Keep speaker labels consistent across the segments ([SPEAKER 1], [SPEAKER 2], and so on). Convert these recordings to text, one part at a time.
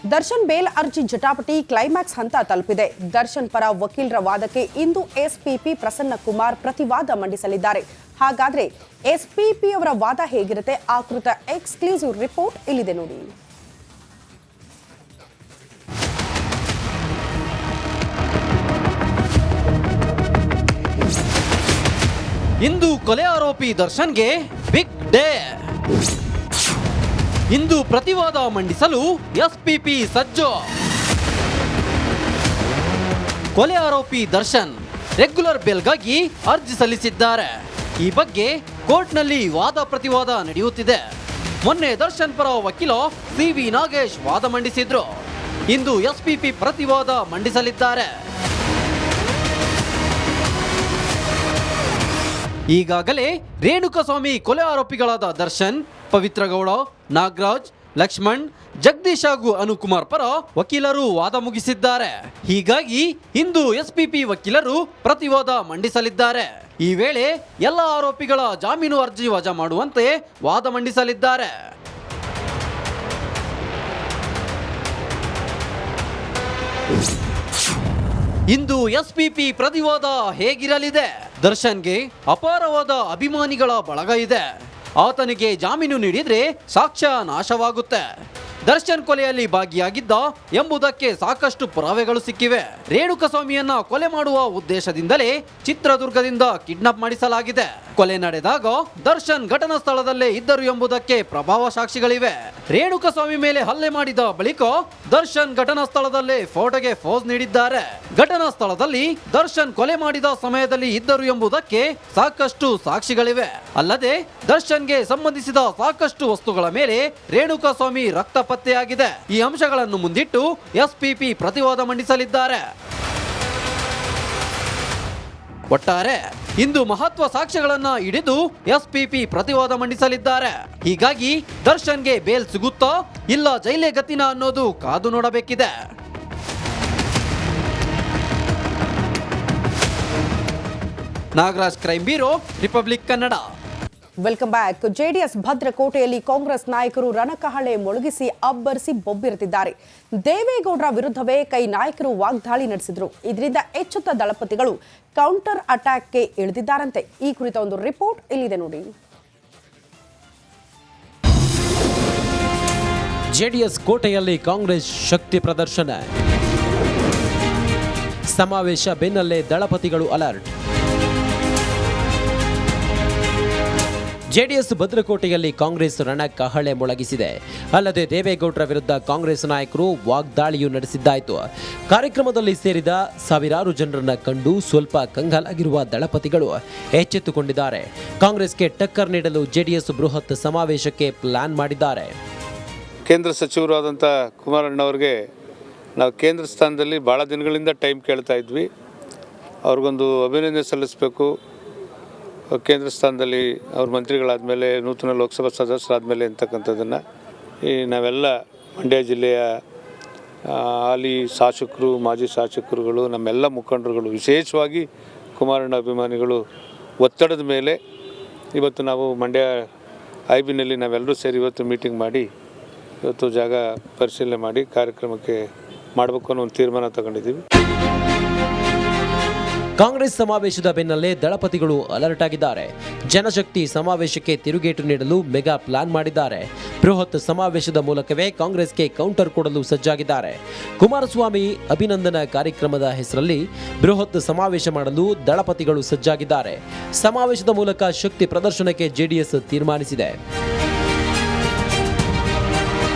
[SPEAKER 1] Darshan bale ಅರ್ಜಿ ಜಟಾಪಟಿ climax ಹಂತ ತಲುಪಿದೆ. ದರ್ಶನ್ ಪರ ವಕೀಲರ ವಾದಕ್ಕೆ ಇಂದು ಎಸ್ಪಿಪಿ ಪ್ರಸನ್ನ ಕುಮಾರ್ ಪ್ರತಿವಾದ ಮಂಡಿಸಲಿದ್ದಾರೆ. ಹಾಗಾದ್ರೆ ಎಸ್ಪಿಪಿ ಅವರ ವಾದ ಹೇಗಿರುತ್ತೆ ಆ ಕುರಿತ ಎಕ್ಸ್ಕ್ಲೂಸಿವ್ ರಿಪೋರ್ಟ್ ಇಲ್ಲಿದೆ ನೋಡಿ.
[SPEAKER 2] ಇಂದು ಕೊಲೆ ಆರೋಪಿ ದರ್ಶನ್ಗೆ ಬಿಗ್ ಡೇ. ಇಂದು ಪ್ರತಿವಾದ ಮಂಡಿಸಲು ಎಸ್ಪಿಪಿ ಸಜ್ಜು. ಕೊಲೆ ಆರೋಪಿ ದರ್ಶನ್ ರೆಗ್ಯುಲರ್ ಬೇಲ್ಗಾಗಿ ಅರ್ಜಿ ಸಲ್ಲಿಸಿದ್ದಾರೆ. ಈ ಬಗ್ಗೆ ಕೋರ್ಟ್ನಲ್ಲಿ ವಾದ ಪ್ರತಿವಾದ ನಡೆಯುತ್ತಿದೆ. ಮೊನ್ನೆ ದರ್ಶನ್ ಪರ ವಕೀಲ ಸಿ.ವಿ. ನಾಗೇಶ್ ವಾದ ಮಂಡಿಸಿದ್ರು. ಇಂದು ಎಸ್ಪಿಪಿ ಪ್ರತಿವಾದ ಮಂಡಿಸಲಿದ್ದಾರೆ. ಈಗಾಗಲೇ ರೇಣುಕಸ್ವಾಮಿ ಕೊಲೆ ಆರೋಪಿಗಳಾದ ದರ್ಶನ್, ಪವಿತ್ರ ಗೌಡ, ನಾಗರಾಜ್, ಲಕ್ಷ್ಮಣ್, ಜಗದೀಶ್ ಹಾಗೂ ಅನುಕುಮಾರ್ ಪರ ವಕೀಲರು ವಾದ ಮುಗಿಸಿದ್ದಾರೆ. ಹೀಗಾಗಿ ಇಂದು ಎಸ್ಪಿಪಿ ವಕೀಲರು ಪ್ರತಿವಾದ ಮಂಡಿಸಲಿದ್ದಾರೆ. ಈ ವೇಳೆ ಎಲ್ಲ ಆರೋಪಿಗಳ ಜಾಮೀನು ಅರ್ಜಿ ವಜಾ ಮಾಡುವಂತೆ ವಾದ ಮಂಡಿಸಲಿದ್ದಾರೆ. ಇಂದು ಎಸ್ಪಿಪಿ ಪ್ರತಿವಾದ ಹೇಗಿರಲಿದೆ? ದರ್ಶನ್ಗೆ ಅಪಾರವಾದ ಅಭಿಮಾನಿಗಳ ಬಳಗ ಇದೆ. ಆತನಿಗೆ ಜಾಮೀನು ನೀಡಿದ್ರೆ ಸಾಕ್ಷ್ಯ ನಾಶವಾಗುತ್ತೆ. ದರ್ಶನ್ ಕೊಲೆಯಲ್ಲಿ ಭಾಗಿಯಾಗಿದ್ದ ಎಂಬುದಕ್ಕೆ ಸಾಕಷ್ಟು ಪುರಾವೆಗಳು ಸಿಕ್ಕಿವೆ. ರೇಣುಕಸ್ವಾಮಿಯನ್ನ ಕೊಲೆ ಮಾಡುವ ಉದ್ದೇಶದಿಂದಲೇ ಚಿತ್ರದುರ್ಗದಿಂದ ಕಿಡ್ನಾಪ್ ಮಾಡಿಸಲಾಗಿದೆ. ಕೊಲೆ ನಡೆದಾಗ ದರ್ಶನ್ ಘಟನಾ ಸ್ಥಳದಲ್ಲೇ ಇದ್ದರು ಎಂಬುದಕ್ಕೆ ಪ್ರಭಾವ ಸಾಕ್ಷಿಗಳಿವೆ. ರೇಣುಕಸ್ವಾಮಿ ಮೇಲೆ ಹಲ್ಲೆ ಮಾಡಿದ ಬಳಿಕ ದರ್ಶನ್ ಘಟನಾ ಸ್ಥಳದಲ್ಲೇ ಫೋಟೋಗೆ ಪೋಸ್ ನೀಡಿದ್ದಾರೆ. ಘಟನಾ ಸ್ಥಳದಲ್ಲಿ ದರ್ಶನ್ ಕೊಲೆ ಮಾಡಿದ ಸಮಯದಲ್ಲಿ ಇದ್ದರು ಎಂಬುದಕ್ಕೆ ಸಾಕಷ್ಟು ಸಾಕ್ಷಿಗಳಿವೆ. ಅಲ್ಲದೆ ದರ್ಶನ್ಗೆ ಸಂಬಂಧಿಸಿದ ಸಾಕಷ್ಟು ವಸ್ತುಗಳ ಮೇಲೆ ರೇಣುಕಸ್ವಾಮಿ ರಕ್ತ ಪತ್ತೆಯಾಗಿದೆ. ಈ ಅಂಶಗಳನ್ನು ಮುಂದಿಟ್ಟು ಎಸ್ಪಿಪಿ ಪ್ರತಿವಾದ ಮಂಡಿಸಲಿದ್ದಾರೆ. ಒಟ್ಟಾರೆ ಇಂದು ಮಹತ್ವ ಸಾಕ್ಷ್ಯಗಳನ್ನ ಹಿಡಿದು ಎಸ್ಪಿಪಿ ಪ್ರತಿವಾದ ಮಂಡಿಸಲಿದ್ದಾರೆ. ಹೀಗಾಗಿ ದರ್ಶನ್ಗೆ ಬೇಲ್ ಸಿಗುತ್ತಾ ಇಲ್ಲ ಜೈಲೇ ಗತಿನ ಅನ್ನೋದು ಕಾದು ನೋಡಬೇಕಿದೆ. Nagaraj, crime bureau, Republic Kannada.
[SPEAKER 1] Welcome back. JDS ಭದ್ರಕೋಟೆಯಲ್ಲಿ ಕಾಂಗ್ರೆಸ್ ನಾಯಕರು ರಣಕಹಳೆ ಮೊಳಗಿಸಿ ಅಬ್ಬರಿಸಿ ಬೊಬ್ಬಿರುತ್ತಿದ್ದಾರೆ. ದೇವೇಗೌಡರ ವಿರುದ್ಧವೇ ಕೈ ನಾಯಕರು ವಾಗ್ದಾಳಿ ನಡೆಸಿದ್ರು. ಇದರಿಂದ ಎಚ್ಚೆತ್ತ ದಳಪತಿಗಳು ಕೌಂಟರ್ ಅಟ್ಯಾಕ್ಗೆ ಇಳಿದಿದ್ದಾರಂತೆ. ಈ ಕುರಿತ ಒಂದು ರಿಪೋರ್ಟ್ ಇಲ್ಲಿದೆ ನೋಡಿ.
[SPEAKER 3] ಜೆಡಿಎಸ್ ಕೋಟೆಯಲ್ಲಿ ಕಾಂಗ್ರೆಸ್ ಶಕ್ತಿ ಪ್ರದರ್ಶನ. ಸಮಾವೇಶ ಬೆನ್ನಲ್ಲೇ ದಳಪತಿಗಳು ಅಲರ್ಟ್. ಜೆಡಿಎಸ್ ಭದ್ರಕೋಟೆಯಲ್ಲಿ ಕಾಂಗ್ರೆಸ್ ರಣಕಹಳೆ ಮೊಳಗಿಸಿದೆ. ಅಲ್ಲದೆ ದೇವೇಗೌಡರ ವಿರುದ್ಧ ಕಾಂಗ್ರೆಸ್ ನಾಯಕರು ವಾಗ್ದಾಳಿಯೂ ನಡೆಸಿದ್ದಾಯಿತು. ಕಾರ್ಯಕ್ರಮದಲ್ಲಿ ಸೇರಿದ ಸಾವಿರಾರು ಜನರನ್ನ ಕಂಡು ಸ್ವಲ್ಪ ಕಂಗಾಲಾಗಿರುವ ದಳಪತಿಗಳು ಎಚ್ಚೆತ್ತುಕೊಂಡಿದ್ದಾರೆ. ಕಾಂಗ್ರೆಸ್ಗೆ ಟಕ್ಕರ್ ನೀಡಲು ಜೆಡಿಎಸ್ ಬೃಹತ್ ಸಮಾವೇಶಕ್ಕೆ ಪ್ಲಾನ್ ಮಾಡಿದ್ದಾರೆ.
[SPEAKER 4] ಕೇಂದ್ರ ಸಚಿವರಾದಂಥ ಕುಮಾರಣ್ಣವ್ರಿಗೆ ನಾವು ಕೇಂದ್ರ ಸ್ಥಾನದಲ್ಲಿ ಭಾಳ ದಿನಗಳಿಂದ ಟೈಮ್ ಕೇಳ್ತಾ ಇದ್ವಿ. ಅವ್ರಿಗೊಂದು ಅಭಿನಂದನೆ ಸಲ್ಲಿಸಬೇಕು. ಕೇಂದ್ರ ಸ್ಥಾನದಲ್ಲಿ ಅವ್ರ ಮಂತ್ರಿಗಳಾದಮೇಲೆ, ನೂತನ ಲೋಕಸಭಾ ಸದಸ್ಯರಾದಮೇಲೆ ಅಂತಕ್ಕಂಥದ್ದನ್ನು ನಾವೆಲ್ಲ ಮಂಡ್ಯ ಜಿಲ್ಲೆಯ ಹಾಲಿ ಶಾಸಕರು, ಮಾಜಿ ಶಾಸಕರುಗಳು, ನಮ್ಮೆಲ್ಲ ಮುಖಂಡರುಗಳು, ವಿಶೇಷವಾಗಿ ಕುಮಾರಣ್ಣ ಅಭಿಮಾನಿಗಳು ಒತ್ತಡದ ಮೇಲೆ ಇವತ್ತು ನಾವು ಮಂಡ್ಯ ಐಬಿನಲ್ಲಿ ನಾವೆಲ್ಲರೂ ಸೇರಿ ಇವತ್ತು ಮೀಟಿಂಗ್ ಮಾಡಿ ಇವತ್ತು ಜಾಗ ಪರಿಶೀಲನೆ ಮಾಡಿ ಕಾರ್ಯಕ್ರಮಕ್ಕೆ ಮಾಡಬೇಕು ಅನ್ನೋ ಒಂದು ತೀರ್ಮಾನ ತಗೊಂಡಿದ್ದೀವಿ.
[SPEAKER 3] ಕಾಂಗ್ರೆಸ್ ಸಮಾವೇಶದ ಬೆನ್ನಲ್ಲೇ ದಳಪತಿಗಳು ಅಲರ್ಟ್ ಆಗಿದ್ದಾರೆ. ಜನಶಕ್ತಿ ಸಮಾವೇಶಕ್ಕೆ ತಿರುಗೇಟು ನೀಡಲು ಮೆಗಾ ಪ್ಲಾನ್ ಮಾಡಿದ್ದಾರೆ. ಬೃಹತ್ ಸಮಾವೇಶದ ಮೂಲಕವೇ ಕಾಂಗ್ರೆಸ್ಗೆ ಕೌಂಟರ್ ಕೊಡಲು ಸಜ್ಜಾಗಿದ್ದಾರೆ. ಕುಮಾರಸ್ವಾಮಿ ಅಭಿನಂದನಾ ಕಾರ್ಯಕ್ರಮದ ಹೆಸರಲ್ಲಿ ಬೃಹತ್ ಸಮಾವೇಶ ಮಾಡಲು ದಳಪತಿಗಳು ಸಜ್ಜಾಗಿದ್ದಾರೆ. ಸಮಾವೇಶದ ಮೂಲಕ ಶಕ್ತಿ ಪ್ರದರ್ಶನಕ್ಕೆ ಜೆಡಿಎಸ್ ತೀರ್ಮಾನಿಸಿದೆ.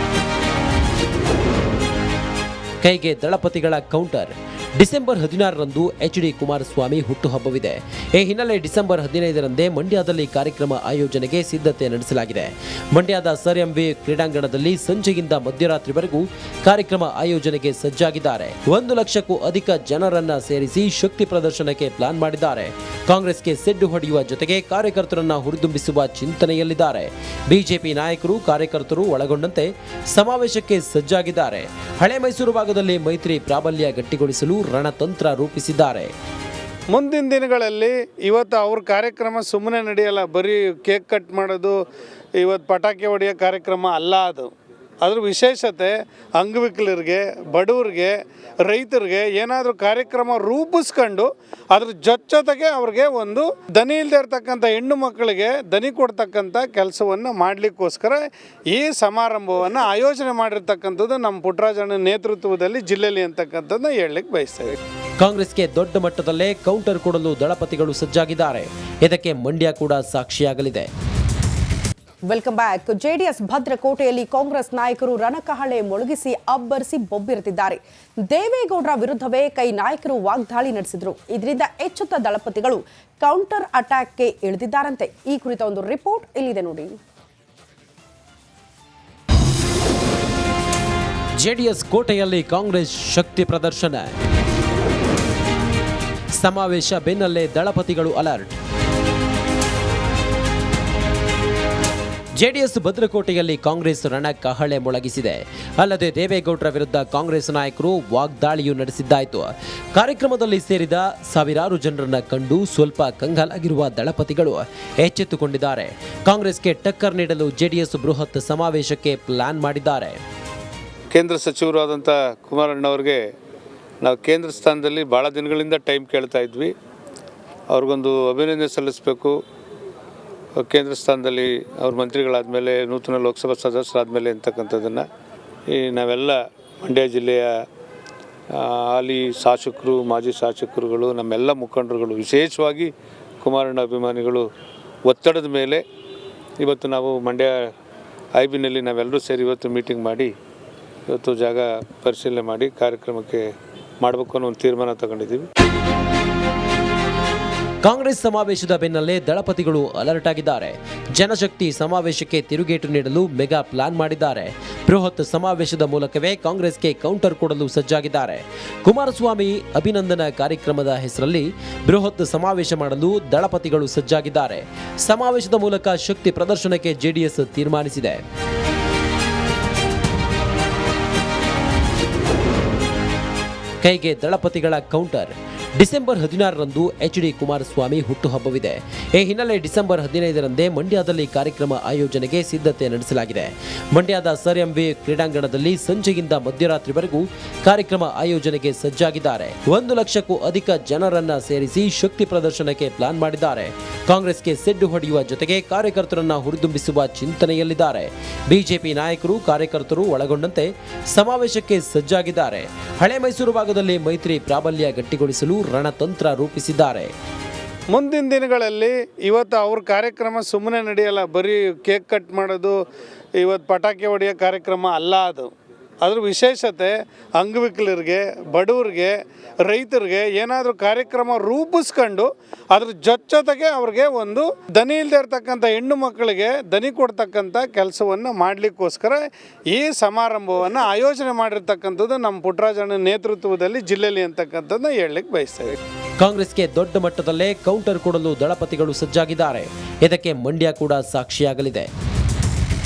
[SPEAKER 3] ಕೈಗೆ ದಳಪತಿಗಳ ಕೌಂಟರ್. ಡಿಸೆಂಬರ್ 16ರಂದು ಎಚ್.ಡಿ. ಕುಮಾರಸ್ವಾಮಿ ಹುಟ್ಟುಹಬ್ಬವಿದೆ. ಈ ಹಿನ್ನೆಲೆ ಡಿಸೆಂಬರ್ 15ರಂದೇ ಮಂಡ್ಯದಲ್ಲಿ ಕಾರ್ಯಕ್ರಮ ಆಯೋಜನೆಗೆ ಸಿದ್ಧತೆ ನಡೆಸಲಾಗಿದೆ. ಮಂಡ್ಯದ ಸರ್ ಎಂ.ವಿ. ಕ್ರೀಡಾಂಗಣದಲ್ಲಿ ಸಂಜೆಯಿಂದ ಮಧ್ಯರಾತ್ರಿವರೆಗೂ ಕಾರ್ಯಕ್ರಮ ಆಯೋಜನೆಗೆ ಸಜ್ಜಾಗಿದ್ದಾರೆ. 1 ಲಕ್ಷಕ್ಕೂ ಅಧಿಕ ಜನರನ್ನ ಸೇರಿಸಿ ಶಕ್ತಿ ಪ್ರದರ್ಶನಕ್ಕೆ ಪ್ಲಾನ್ ಮಾಡಿದ್ದಾರೆ. ಕಾಂಗ್ರೆಸ್ಗೆ ಸೆಡ್ಡು ಹೊಡೆಯುವ ಜೊತೆಗೆ ಕಾರ್ಯಕರ್ತರನ್ನ ಹುರಿದುಂಬಿಸುವ ಚಿಂತನೆಯಲ್ಲಿದ್ದಾರೆ. ಬಿಜೆಪಿ ನಾಯಕರು, ಕಾರ್ಯಕರ್ತರು ಒಳಗೊಂಡಂತೆ ಸಮಾವೇಶಕ್ಕೆ ಸಜ್ಜಾಗಿದ್ದಾರೆ. ಹಳೆ ಮೈಸೂರು ಭಾಗದಲ್ಲಿ ಮೈತ್ರಿ ಪ್ರಾಬಲ್ಯ ಗಟ್ಟಿಗೊಳಿಸಲು ರಣತಂತ್ರ ರೂಪಿಸಿದ್ದಾರೆ.
[SPEAKER 4] ಮುಂದಿನ ದಿನಗಳಲ್ಲಿ ಇವತ್ತು ಅವ್ರ ಕಾರ್ಯಕ್ರಮ ಸುಮ್ಮನೆ ನಡೆಯಲ್ಲ. ಬರೀ ಕೇಕ್ ಕಟ್ ಮಾಡೋದು, ಇವತ್ತು ಪಟಾಕಿ ಹೊಡೆಯೋ ಕಾರ್ಯಕ್ರಮ ಅಲ್ಲ ಅದು. ಅದ್ರ ವಿಶೇಷತೆ ಅಂಗವಿಕಲರಿಗೆ, ಬಡವರಿಗೆ, ರೈತರಿಗೆ ಏನಾದರೂ ಕಾರ್ಯಕ್ರಮ ರೂಪಿಸ್ಕೊಂಡು ಅದ್ರ ಜೊತೆಗೆ ಅವ್ರಿಗೆ ಒಂದು ದನಿ ಇಲ್ಲದೆ ಇರ್ತಕ್ಕಂಥ ಹೆಣ್ಣು ಮಕ್ಕಳಿಗೆ ದನಿ ಕೊಡ್ತಕ್ಕಂಥ ಕೆಲಸವನ್ನು ಮಾಡಲಿಕ್ಕೋಸ್ಕರ ಈ ಸಮಾರಂಭವನ್ನು ಆಯೋಜನೆ ಮಾಡಿರ್ತಕ್ಕಂಥದ್ದು ನಮ್ಮ ಪುಟ್ಟರಾಜಣ್ಣ ನೇತೃತ್ವದಲ್ಲಿ ಜಿಲ್ಲೆಯಲ್ಲಿ ಅಂತಕ್ಕಂಥದ್ದನ್ನ ಹೇಳಲಿಕ್ಕೆ ಬಯಸ್ತೇವೆ.
[SPEAKER 3] ಕಾಂಗ್ರೆಸ್ಗೆ ದೊಡ್ಡ ಮಟ್ಟದಲ್ಲೇ ಕೌಂಟರ್ ಕೊಡಲು ದಳಪತಿಗಳು ಸಜ್ಜಾಗಿದ್ದಾರೆ. ಇದಕ್ಕೆ ಮಂಡ್ಯ ಕೂಡ ಸಾಕ್ಷಿಯಾಗಲಿದೆ.
[SPEAKER 1] Welcome back. ಜೆಡಿಎಸ್ ಭದ್ರಕೋಟೆಯಲ್ಲಿ ಕಾಂಗ್ರೆಸ್ ನಾಯಕರು ರಣಕಹಳೆ ಮೊಳಗಿಸಿ ಅಬ್ಬರಿಸಿ ಬೊಬ್ಬಿರುತ್ತಿದ್ದಾರೆ. ದೇವೇಗೌಡರ ವಿರುದ್ಧವೇ ಕೈ ನಾಯಕರು ವಾಗ್ದಾಳಿ ನಡೆಸಿದ್ರು. ಇದರಿಂದ ಎಚ್ಚೆತ್ತ ದಳಪತಿಗಳು ಕೌಂಟರ್ ಅಟ್ಯಾಕ್ಗೆ ಇಳಿದಿದ್ದಾರಂತೆ. ಈ ಕುರಿತ ಒಂದು ರಿಪೋರ್ಟ್ ಇಲ್ಲಿದೆ ನೋಡಿ.
[SPEAKER 3] ಜೆಡಿಎಸ್ ಕೋಟೆಯಲ್ಲಿ ಕಾಂಗ್ರೆಸ್ ಶಕ್ತಿ ಪ್ರದರ್ಶನ. ಸಮಾವೇಶ ಬೆನ್ನಲ್ಲೇ ದಳಪತಿಗಳು ಅಲರ್ಟ್. ಜೆಡಿಎಸ್ ಭದ್ರಕೋಟೆಯಲ್ಲಿ ಕಾಂಗ್ರೆಸ್ ರಣಕಹಳೆ ಮೊಳಗಿಸಿದೆ. ಅಲ್ಲದೆ ದೇವೇಗೌಡರ ವಿರುದ್ಧ ಕಾಂಗ್ರೆಸ್ ನಾಯಕರು ವಾಗ್ದಾಳಿಯೂ ನಡೆಸಿದ್ದಾಯಿತು. ಕಾರ್ಯಕ್ರಮದಲ್ಲಿ ಸೇರಿದ ಸಾವಿರಾರು ಜನರನ್ನ ಕಂಡು ಸ್ವಲ್ಪ ಕಂಗಾಲಾಗಿರುವ ದಳಪತಿಗಳು ಎಚ್ಚೆತ್ತುಕೊಂಡಿದ್ದಾರೆ. ಕಾಂಗ್ರೆಸ್ಗೆ ಟಕ್ಕರ್ ನೀಡಲು ಜೆಡಿಎಸ್ ಬೃಹತ್ ಸಮಾವೇಶಕ್ಕೆ ಪ್ಲಾನ್ ಮಾಡಿದ್ದಾರೆ.
[SPEAKER 4] ಕೇಂದ್ರ ಸಚಿವರಾದಂಥ ಕುಮಾರಣ್ಣವ್ರಿಗೆ ನಾವು ಕೇಂದ್ರ ಸ್ಥಾನದಲ್ಲಿ ಭಾಳ ದಿನಗಳಿಂದ ಟೈಮ್ ಕೇಳ್ತಾ ಇದ್ವಿ. ಅವ್ರಿಗೊಂದು ಅಭಿನಂದನೆ ಸಲ್ಲಿಸಬೇಕು. ಕೇಂದ್ರ ಸ್ಥಾನದಲ್ಲಿ ಅವ್ರ ಮಂತ್ರಿಗಳಾದಮೇಲೆ, ನೂತನ ಲೋಕಸಭಾ ಸದಸ್ಯರಾದಮೇಲೆ ಅಂತಕ್ಕಂಥದ್ದನ್ನು ನಾವೆಲ್ಲ ಮಂಡ್ಯ ಜಿಲ್ಲೆಯ ಹಾಲಿ ಶಾಸಕರು, ಮಾಜಿ ಶಾಸಕರುಗಳು, ನಮ್ಮೆಲ್ಲ ಮುಖಂಡರುಗಳು, ವಿಶೇಷವಾಗಿ ಕುಮಾರಣ್ಣ ಅಭಿಮಾನಿಗಳು ಒತ್ತಡದ ಮೇಲೆ ಇವತ್ತು ನಾವು ಮಂಡ್ಯ ಐಬಿನಲ್ಲಿ ನಾವೆಲ್ಲರೂ ಸೇರಿ ಇವತ್ತು ಮೀಟಿಂಗ್ ಮಾಡಿ ಇವತ್ತು ಜಾಗ ಪರಿಶೀಲನೆ ಮಾಡಿ ಕಾರ್ಯಕ್ರಮಕ್ಕೆ ಮಾಡಬೇಕು ಅನ್ನೋ ಒಂದು ತೀರ್ಮಾನ ತಗೊಂಡಿದ್ದೀವಿ.
[SPEAKER 3] ಕಾಂಗ್ರೆಸ್ ಸಮಾವೇಶದ ಬೆನ್ನಲ್ಲೇ ದಳಪತಿಗಳು ಅಲರ್ಟ್ ಆಗಿದ್ದಾರೆ. ಜನಶಕ್ತಿ ಸಮಾವೇಶಕ್ಕೆ ತಿರುಗೇಟು ನೀಡಲು ಮೆಗಾ ಪ್ಲಾನ್ ಮಾಡಿದ್ದಾರೆ. ಬೃಹತ್ ಸಮಾವೇಶದ ಮೂಲಕವೇ ಕಾಂಗ್ರೆಸ್ಗೆ ಕೌಂಟರ್ ಕೊಡಲು ಸಜ್ಜಾಗಿದ್ದಾರೆ. ಕುಮಾರಸ್ವಾಮಿ ಅಭಿನಂದನಾ ಕಾರ್ಯಕ್ರಮದ ಹೆಸರಲ್ಲಿ ಬೃಹತ್ ಸಮಾವೇಶ ಮಾಡಲು ದಳಪತಿಗಳು ಸಜ್ಜಾಗಿದ್ದಾರೆ. ಸಮಾವೇಶದ ಮೂಲಕ ಶಕ್ತಿ ಪ್ರದರ್ಶನಕ್ಕೆ ಜೆಡಿಎಸ್ ತೀರ್ಮಾನಿಸಿದೆ. ಕೈಗೆ ದಳಪತಿಗಳ ಕೌಂಟರ್. ಡಿಸೆಂಬರ್ 16ರಂದು ಎಚ್.ಡಿ. ಕುಮಾರಸ್ವಾಮಿ ಹುಟ್ಟುಹಬ್ಬವಿದೆ. ಈ ಹಿನ್ನೆಲೆ ಡಿಸೆಂಬರ್ 15ರಂದೇ ಮಂಡ್ಯದಲ್ಲಿ ಕಾರ್ಯಕ್ರಮ ಆಯೋಜನೆಗೆ ಸಿದ್ಧತೆ ನಡೆಸಲಾಗಿದೆ. ಮಂಡ್ಯದ ಸರ್ ಎಂ.ವಿ. ಕ್ರೀಡಾಂಗಣದಲ್ಲಿ ಸಂಜೆಯಿಂದ ಮಧ್ಯರಾತ್ರಿವರೆಗೂ ಕಾರ್ಯಕ್ರಮ ಆಯೋಜನೆಗೆ ಸಜ್ಜಾಗಿದ್ದಾರೆ. 1 ಲಕ್ಷಕ್ಕೂ ಅಧಿಕ ಜನರನ್ನ ಸೇರಿಸಿ ಶಕ್ತಿ ಪ್ರದರ್ಶನಕ್ಕೆ ಪ್ಲಾನ್ ಮಾಡಿದ್ದಾರೆ. ಕಾಂಗ್ರೆಸ್ಗೆ ಸೆಡ್ಡು ಹೊಡೆಯುವ ಜೊತೆಗೆ ಕಾರ್ಯಕರ್ತರನ್ನ ಹುರಿದುಂಬಿಸುವ ಚಿಂತನೆಯಲ್ಲಿದ್ದಾರೆ. ಬಿಜೆಪಿ ನಾಯಕರು, ಕಾರ್ಯಕರ್ತರು ಒಳಗೊಂಡಂತೆ ಸಮಾವೇಶಕ್ಕೆ ಸಜ್ಜಾಗಿದ್ದಾರೆ. ಹಳೆ ಮೈಸೂರು ಭಾಗದಲ್ಲಿ ಮೈತ್ರಿ ಪ್ರಾಬಲ್ಯ ಗಟ್ಟಿಗೊಳಿಸಲು ರಣತಂತ್ರ ರೂಪಿಸಿದ್ದಾರೆ.
[SPEAKER 4] ಮುಂದಿನ ದಿನಗಳಲ್ಲಿ ಇವತ್ತು ಅವ್ರ ಕಾರ್ಯಕ್ರಮ ಸುಮ್ಮನೆ ನಡೆಯಲ್ಲ. ಬರೀ ಕೇಕ್ ಕಟ್ ಮಾಡೋದು, ಇವತ್ತು ಪಟಾಕಿ ಹೊಡೆಯೋ ಕಾರ್ಯಕ್ರಮ ಅಲ್ಲ ಅದು. ಅದ್ರ ವಿಶೇಷತೆ ಅಂಗವಿಕಲರಿಗೆ, ಬಡವರಿಗೆ, ರೈತರಿಗೆ ಏನಾದರೂ ಕಾರ್ಯಕ್ರಮ ರೂಪಿಸ್ಕೊಂಡು ಅದ್ರ ಜೊತೆಗೆ ಅವ್ರಿಗೆ ಒಂದು ದನಿ ಇಲ್ಲದೆ ಇರ್ತಕ್ಕಂಥ ಹೆಣ್ಣು ಮಕ್ಕಳಿಗೆ ದನಿ ಕೊಡ್ತಕ್ಕಂಥ ಕೆಲಸವನ್ನು ಮಾಡಲಿಕ್ಕೋಸ್ಕರ ಈ ಸಮಾರಂಭವನ್ನು ಆಯೋಜನೆ ಮಾಡಿರ್ತಕ್ಕಂಥದ್ದು ನಮ್ಮ ಪುಟ್ಟರಾಜಣ್ಣ ನೇತೃತ್ವದಲ್ಲಿ ಜಿಲ್ಲೆಯಲ್ಲಿ ಅಂತಕ್ಕಂಥದ್ದನ್ನ ಹೇಳಲಿಕ್ಕೆ ಬಯಸ್ತೇವೆ.
[SPEAKER 3] ಕಾಂಗ್ರೆಸ್ಗೆ ದೊಡ್ಡ ಮಟ್ಟದಲ್ಲೇ ಕೌಂಟರ್ ಕೊಡಲು ದಳಪತಿಗಳು ಸಜ್ಜಾಗಿದ್ದಾರೆ. ಇದಕ್ಕೆ ಮಂಡ್ಯ ಕೂಡ ಸಾಕ್ಷಿಯಾಗಲಿದೆ.